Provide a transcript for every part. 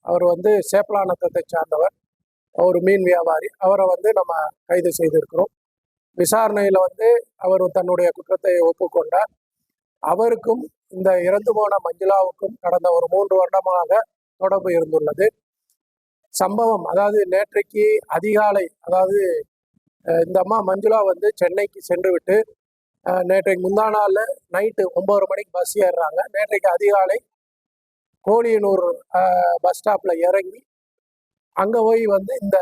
அவர் வந்து சேப்பலாநத்தத்தை சார்ந்தவர், ஒரு மீன் வியாபாரி. அவரை வந்து நம்ம கைது செய்திருக்கிறோம். விசாரணையில் வந்து அவர் தன்னுடைய குற்றத்தை ஒப்புக்கொண்டார். அவருக்கும் இந்த இறந்து போன மஞ்சுளாவுக்கும் கடந்த ஒரு 3 வருடமாக தொடர்பு இருந்துள்ளது. சம்பவம் அதாவது நேற்றைக்கு அதிகாலை, அதாவது இந்த அம்மா மஞ்சுளா வந்து சென்னைக்கு சென்று விட்டு நேற்றைக்கு முந்தா நாளில் நைட்டு 9 மணிக்கு பஸ் ஏறுறாங்க. நேற்றைக்கு அதிகாலை கோழியனூர் பஸ் ஸ்டாப்பில் இறங்கி அங்கே போய் வந்து இந்த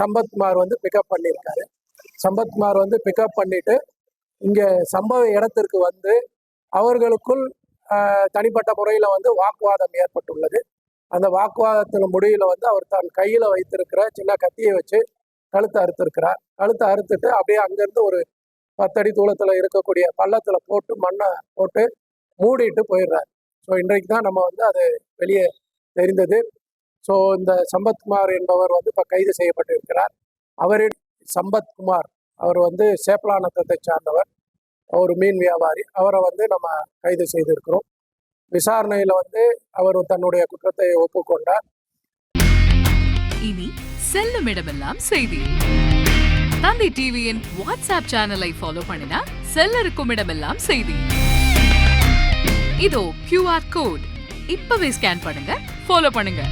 சம்பத்குமார் வந்து பிக்கப் பண்ணியிருக்காரு. சம்பத்குமார் வந்து பிக்கப் பண்ணிட்டு இங்கே சம்பவ இடத்திற்கு வந்து அவர்களுக்குள் தனிப்பட்ட முறையில் வந்து வாக்குவாதம் ஏற்பட்டுள்ளது. அந்த வாக்குவாதத்தின் முடிவில் வந்து அவர் தன் கையில் வைத்திருக்கிற சின்ன கத்தியை வச்சு கழுத்தை அறுத்திருக்கிறார். கழுத்தை அறுத்துட்டு அப்படியே அங்கேருந்து ஒரு 10 அடி தூரத்தில் இருக்கக்கூடிய பள்ளத்தில் போட்டு மண்ணை போட்டு மூடிட்டு போயிடுறார். ஸோ இன்றைக்கு தான் நம்ம வந்து அது வெளியே தெரிந்தது. ஸோ இந்த சம்பத்குமார் என்பவர் வந்து இப்போ கைது செய்யப்பட்டிருக்கிறார். சம்பத்குமார் அவர் வந்து சேப்பலாநத்தத்தை சார்ந்தவர், ஒரு மீன் வியாபாரி. அவரை வந்து நம்ம கைது செய்திருக்கிறோம். விசாரணையில் வந்து அவர் தன்னுடைய குற்றத்தை ஒப்புக்கொண்டார். இனி செல்லும் இடமெல்லாம் செய்தி. தந்தை டிவியின் வாட்ஸ்அப் சேனலை ஃபாலோ பண்ணினா செல்ல இருக்கும் இடமெல்லாம் செய்தி. இதோ QR கோட் இப்பவே ஸ்கேன் பண்ணுங்க, ஃபாலோ பண்ணுங்க.